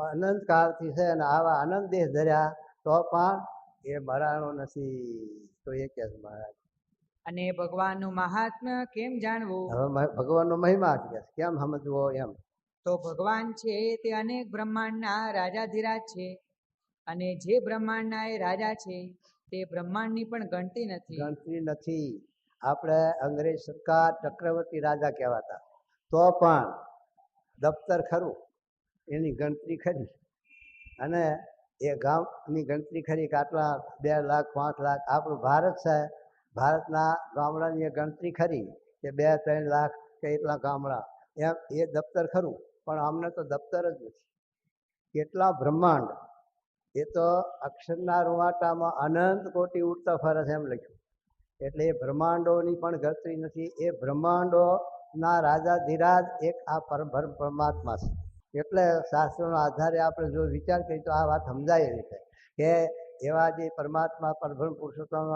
અનંત કાળથી છે અને આવા અનંત દેહ ધર્યા તો પણ એ મરાણો નથી. તો એ કહે છે મહારાજ. અને ભગવાનનું મહાત્મ્ય કેમ જાણવું? હવે ભગવાનનો મહિમા કેમ સમજવો એમ. તો ભગવાન છે તે અનેક બ્રહ્માંડના રાજાધિરાજ છે, અને જે બ્રહ્માંડના એ રાજા છે તે બ્રહ્માંડની પણ ગણતરી નથી. આપણે અંગ્રેજ સરકાર ચક્રવર્તી રાજા કહેવાતા, તો પણ દફતર ખરું, એની ગણતરી ખરી, અને એ ગામની ગણતરી ખરી કે આટલા 2 લાખ 5 લાખ. આપણું ભારત છે, ભારતના ગામડાની ગણતરી ખરી કે 2-3 લાખ કે એટલા ગામડા, એમ એ દફતર ખરું. પણ અમને તો દફતર જ નથી. કેટલા બ્રહ્માંડ, એ તો અક્ષરના રૂવાટામાં અનંત કોટી ઉડતા ફરે છે એમ લખ્યું. એટલે એ બ્રહ્માંડોની પણ ગણતરી નથી. એ બ્રહ્માંડોના રાજાધિરાજ એક આ પરમાત્મા છે. એટલે શાસ્ત્રોના આધારે આપણે જો વિચાર કરીએ તો આ વાત સમજાય એવી છે કે એવા જે પરમાત્મા પરબ્રહ્મ પુરુષોત્તમ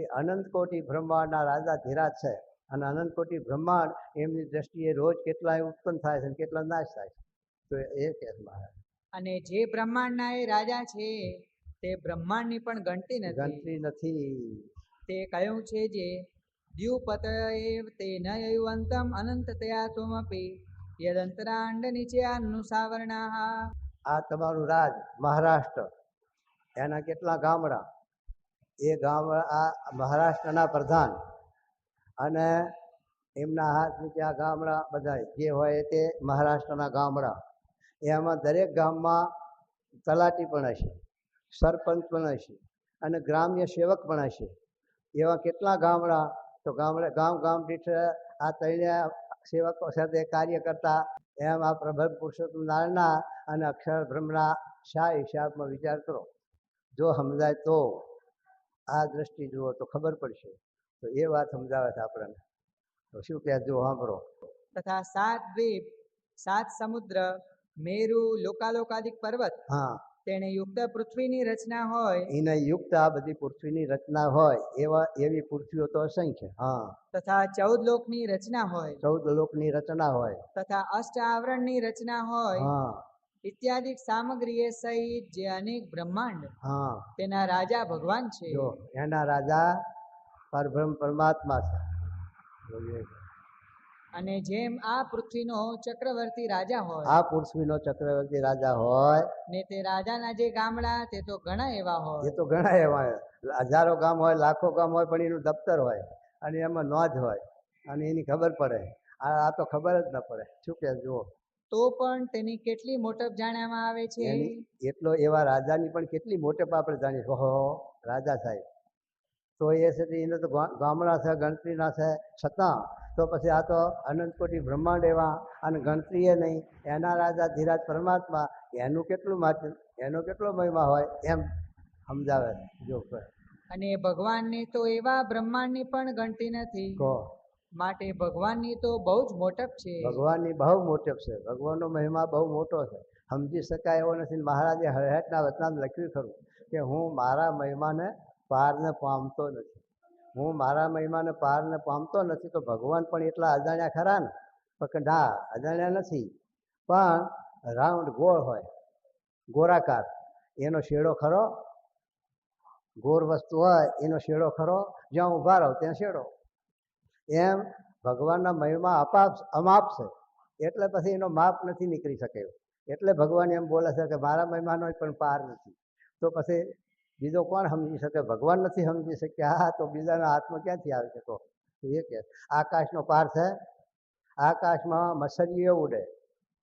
એ અનંત કોટી બ્રહ્માંડના રાજાધિરાજ છે. અને અનંત કોટી બ્રહ્માંડ એમની દ્રષ્ટિએ રોજ કેટલા ઉત્પન્ન થાય છે અને કેટલા નાશ થાય છે. તો એ કહે છે મહારાજ. અને જે બ્રહ્માંડના એ રાજા છે તે બ્રહ્માંડની પણ ગણતી નથી. ગણતરી નથી. તે કહ્યું છે જે દ્યુપતય તે ન અંતમ અનંતતયા ત્વમપી યદંતરાંડ નિચયાનુસાવરણાઃ. આ તમારું રાજ મહારાષ્ટ્ર, એના કેટલા ગામડા, એ ગામડા આ મહારાષ્ટ્રના પ્રધાન અને એમના હાથ નીચે આ ગામડા બધા જે હોય તે મહારાષ્ટ્રના ગામડા. એમાં દરેક ગામમાં તલાટી પણ હશે, સરપંચ પણ હશે અને ગ્રામ્ય સેવક પણ હશે. એવા કેટલા ગામડા, તો ગામ દીઠ આ ત્રણે સેવકો સાથે કાર્ય કરતા. એમ આ પ્રબળ પુરુષોત્તમ નારાયણના અને અક્ષર બ્રહ્મના શા હિસાબમાં વિચાર કરો. જો સમજાય તો આ દ્રષ્ટિ જુઓ તો ખબર પડશે. તો એ વાત સમજાવે છે આપણને. તો શું કહે જો સાંભળો. તથા 7 દ્વીપ 7 સમુદ્ર મેરુ લોકાલોકાદિક પર્વત. હા, તેને યુક્ત પૃથ્વીની રચના હોય. એને યુક્ત આ બધી પૃથ્વીની રચના હોય એવી પૃથ્વીઓ તો અસંખ્ય. હા. તથા 14 લોકની રચના હોય. 14 લોકની રચના હોય. તથા અષ્ટ આવરણની રચના હોય. હા. ઇત્યાદિક સામગ્રીએ સહિત જે અનેક બ્રહ્માંડ. હા. તેના રાજા ભગવાન છે. જો એના રાજા પરબ્રહ્મ પરમાત્મા છે. અને જેમ આ પૃથ્વીનો ચક્રવર્તી રાજા હોય. આ પૃથ્વીનો ચક્રવર્તી રાજા હોય ને તે રાજાના જે ગામડા તે તો ઘણા એવા હોય. એ તો ઘણા એવા હજારો ગામ હોય, લાખો ગામ હોય, પણ એનું દફતર હોય અને એમાં નોંધ હોય અને એની ખબર પડે. આ તો ખબર જ ન પડે. શું કે જુઓ. તો પણ તેની કેટલી મોટપ જાણવામાં આવે છે. એટલો એવા રાજાની પણ કેટલી મોટપ આપણે જાણીએ. ઓહો રાજા સાહેબ, તો એ છે એને તો ગામડા છે, ગણતરીના છે, છતાં તો પછી આ તો અનંત કોટી બ્રહ્માંડ એવા અને ગણતરીએ નહીં. એના રાજા ધીરાજ પરમાત્મા, એનું કેટલું માત્ર, એનો કેટલો મહિમા હોય એમ સમજાવે જો. અને ભગવાનની તો એવા બ્રહ્માંડની પણ ગણતી નથી. કહો. માટે ભગવાનની તો બહુ જ મોટપ છે. ભગવાનની બહુ મોટપ છે. ભગવાનનો મહિમા બહુ મોટો છે, સમજી શકાય એવો નથી. મહારાજે હળહેટના વચનામાં લખ્યું ખરું કે હું મારા મહિમાને પારને પામતો નથી. હું મારા મહિમાને પારને પામતો નથી. તો ભગવાન પણ એટલા અજાણ્યા ખરા ને? પણ ના, અજાણ્યા નથી. પણ રાઉન્ડ ગોળ હોય, ગોળાકાર, એનો શેડો ખરો. ગોળ વસ્તુ હોય એનો શેડો ખરો, જ્યાં ઊભા રહો ત્યાં શેડો. એમ ભગવાનના મહિમા અમાપ છે. એટલે પછી એનો માપ નથી નીકળી શકે. એટલે ભગવાન એમ બોલે છે કે મારા મહિમાનો પણ પાર નથી. તો પછી બીજો કોણ સમજી શકે? ભગવાન નથી સમજી શક્યા. હા, તો બીજાના હાથમાં ક્યાંથી આવી શકો? એ કે આકાશનો પાર છે. આકાશમાં મસરીઓ ઉડે,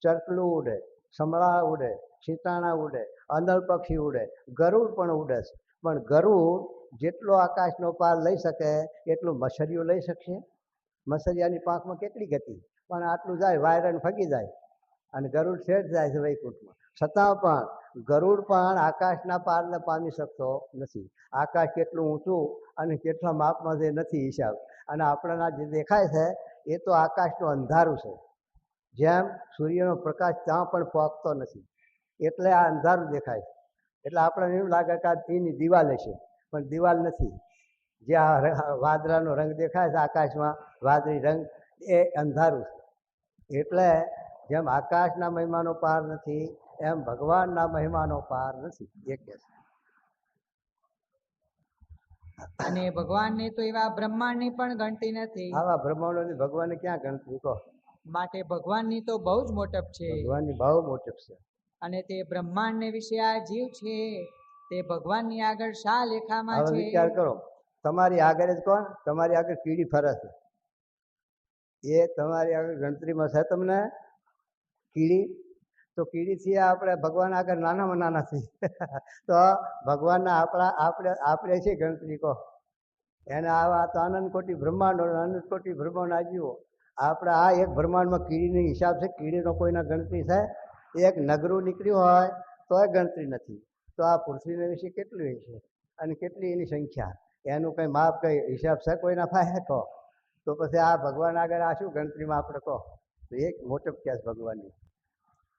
ચરકલું ઉડે, સમળા ઉડે, શીતાણા ઉડે, અંદલ પક્ષી ઉડે, ગરુડ પણ ઉડે છે. પણ ગરુડ જેટલો આકાશનો પાર લઈ શકે એટલું મસરીઓ લઈ શકશે? મસરિયાની પાંખમાં કેટલી ગતિ, પણ આટલું જાય, વાયરન ફગી જાય અને ગરુડ શેઠ જાય છે વૈકુંઠમાં. છતાં પણ ગરુડ પણ આકાશના પારને પામી શકતો નથી. આકાશ કેટલું ઊંચું અને કેટલા માપમાં જે નથી હિસાબ. અને આપણને જે દેખાય છે એ તો આકાશનું અંધારું છે. જેમ સૂર્યનો પ્રકાશ ત્યાં પણ પહોંચતો નથી, એટલે આ અંધારું દેખાય છે. એટલે આપણને એવું લાગે કે આ એની દિવાલ હશે, પણ દિવાલ નથી. જે આ વાદળાનો રંગ દેખાય છે આકાશમાં, વાદળી રંગ, એ અંધારું છે. એટલે જેમ આકાશના મહિમાનો પાર નથી એમ ભગવાનના મહિમાનો પાર નથી. એ કે છે. અને ભગવાનને તો એવા બ્રહ્માંડની પણ ગણતી નથી. આવા બ્રહ્માંડોની ભગવાનને ક્યાં ગણતરી કહો? માટે ભગવાનની તો બહુ જ મોટપ છે. ભગવાનની બહુ મોટપ છે. અને તે બ્રહ્માંડને વિશે આ જીવ છે તે ભગવાનની આગળ શા લેખામાં છે? વિચાર કરો. તમારી આગળ જ કોણ? તમારી આગળ કીડી ફરે છે. એ તમારી આગળ ગણતરીમાં છે તમને કીડી? તો કીડીથી આપણે ભગવાન આગળ નાનામાં નાના છીએ. તો ભગવાનના આપણે છે ગણતરી કહો? એને આવા તો અનંત કોટી બ્રહ્માંડો, અનંત કોટી બ્રહ્માંડ આજીવો. આપણે આ એક બ્રહ્માંડમાં કીડીનો હિસાબ છે. કીડીનો કોઈના ગણતરી છે? એક નગરું નીકળ્યું હોય તોય ગણતરી નથી. તો આ પૃથ્વીના વિશે કેટલી છે અને કેટલી એની સંખ્યા, એનું કંઈ માપ, કંઈ હિસાબ છે કોઈના પાસે કહો? તો પછી આ ભગવાન આગળ આ શું ગણતરીમાં આપણે કહો? તો એક મોટપ ક્યાં ભગવાનની?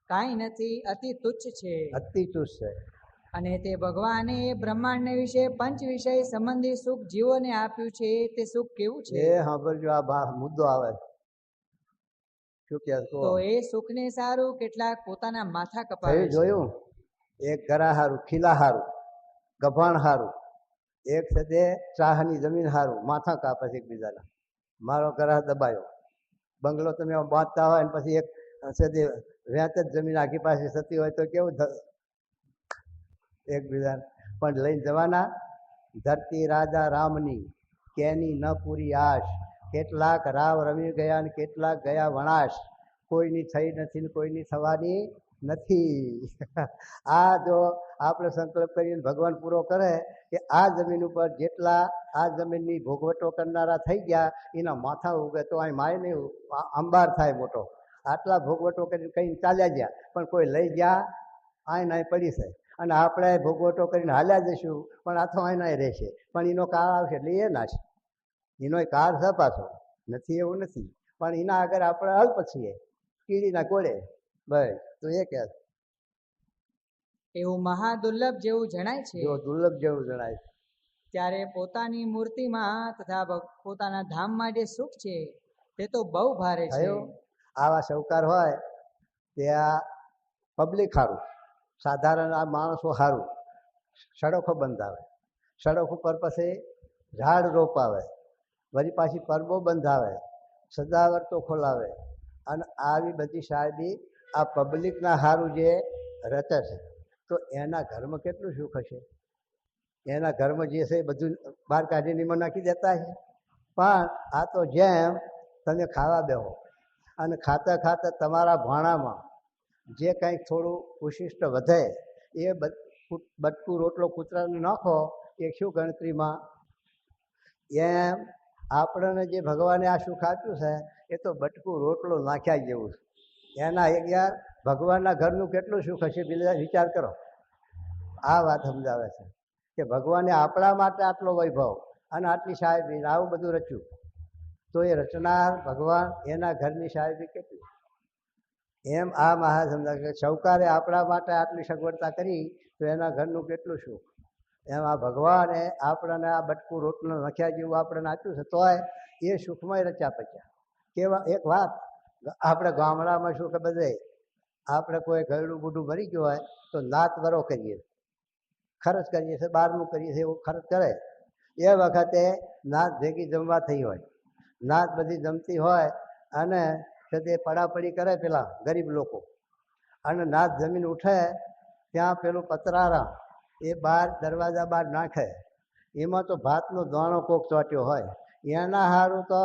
કાંઈ નથી, અતિ તુચ્છ છે. અતિ તુચ્છ છે. અને તે ભગવાને એ બ્રહ્માંડને વિશે પંચ વિષય સંબંધી સુખ જીવોને આપ્યું છે તે સુખ કેવું છે? એ સાંભળજો, આ મુદ્દો આવે. શું કે તો એ સુખને સારું કેટલાક પોતાના માથા કપાવે થયું છે. જોયું? એક ગરા હારું, ખીલા હારું, ગભાણ હારું, એક છે તે ચાહની જમીન હારું માથા કાપે છે એકબીજાના. મારો ગરાહ દબાયો. બંગલો તમે બાંધતા હોય ને પછી એક છે તે વેચ જ જમીન આખી પાસે થતી હોય તો કેવું એકબીજાને પણ લઈને જવાના. ધરતી રાજા રામની કેની ન પૂરી આશ, કેટલાક રાવ રમી ગયા ને કેટલાક ગયા વણાશ, કોઈની થઈ નથી ને કોઈની થવાની નથી. આ જો આપણે સંકલ્પ કરીને ભગવાન પૂરો કરે કે આ જમીન ઉપર જેટલા આ જમીનની ભોગવટો કરનારા થઈ ગયા એના માથા ઉગે તો અહીં માય નહીં અંબાર થાય મોટો. આટલા ભોગવટો કરીને કઈ ચાલ્યા ગયા પણ કોઈ લઈ ગયા આય નાય પડી છે. અને આપણે ભોગવટો કરીને હાલ્યા જઈશું પણ આ તો આય નાય રહેશે. પણ એનો કાળ આવશે એટલે એ નાશ. એનો કાળ છે પાછો, નથી એવું નથી. પણ એના આગળ આપણે અલ્પ છીએ, કીડીના કોળે. બસ તો એ કે એવું મહાદુર્લભ જેવું જણાય છે. જો દુર્લભ જેવું જણાય છે. ત્યારે પોતાની મૂર્તિમાં તથા પોતાના ધામમાં જે સુખ છે તે તો બહુ ભારે છે. આવા સૌકાર હોય ત્યાં પબ્લિક સારું, સાધારણ આ માણસો સારું. સડકો બંધાવે, સડક ઉપર પછી ઝાડ રોપાવે, વળી પાછી પરબો બંધાવે, સજાવટો ખોલાવે. અને આવી બધી સાહેબી આ પબ્લિકના સારું જે રચે છે તો એના ઘરમાં કેટલું સુખ હશે? એના ઘરમાં જે છે એ બધું બહાર કાઢીને એમાં નાખી દેતા છે. પણ આ તો જેમ તમે ખાવા બેહો અને ખાતા ખાતા તમારા ભાણામાં જે કંઈક થોડું ઉશિષ્ટ વધે એ બટકું રોટલો કૂતરાને નાખો એ શું ગણતરીમાં? એમ આપણને જે ભગવાને આ સુખ આપ્યું છે એ તો બટકું રોટલો નાખ્યા જેવું છે. એના યાર ભગવાનના ઘરનું કેટલું સુખ હશે વિચાર કરો. આ વાત સમજાવે છે કે ભગવાને આપણા માટે આટલો વૈભવ અને આટલી સાહેબી આવું બધું રચ્યું તો એ રચનાર ભગવાન એના ઘરની સાહેબી કેટલી. એમ આ મહારાજ સમજાવે કે સૌકારે આપણા માટે આટલી સગવડતા કરી તો એના ઘરનું કેટલું સુખ. એમ આ ભગવાને આપણને આ બટકું રોટલો નખ્યા જેવું આપણને આપ્યું છે તોય એ સુખમય રચ્યા પચ્યા. કેવા એક વાત, આપણે ગામડામાં શું કે બધે આપણે કોઈ ઘરડું બુઢું મરી ગયું હોય તો નાત વરો કરીએ, ખર્ચ કરીએ છીએ, 12મું કરીએ છીએ, એવું ખર્ચ કરે. એ વખતે નાત ભેગી જમવા થઈ હોય, નાત બધી જમતી હોય અને તે પડાપડી કરે પેલા ગરીબ લોકો. અને નાત જમીન ઉઠે ત્યાં પેલું પતરારા એ બહાર દરવાજા બહાર નાખે. એમાં તો ભાતનો દાણો કોક ચોટ્યો હોય એના સારું તો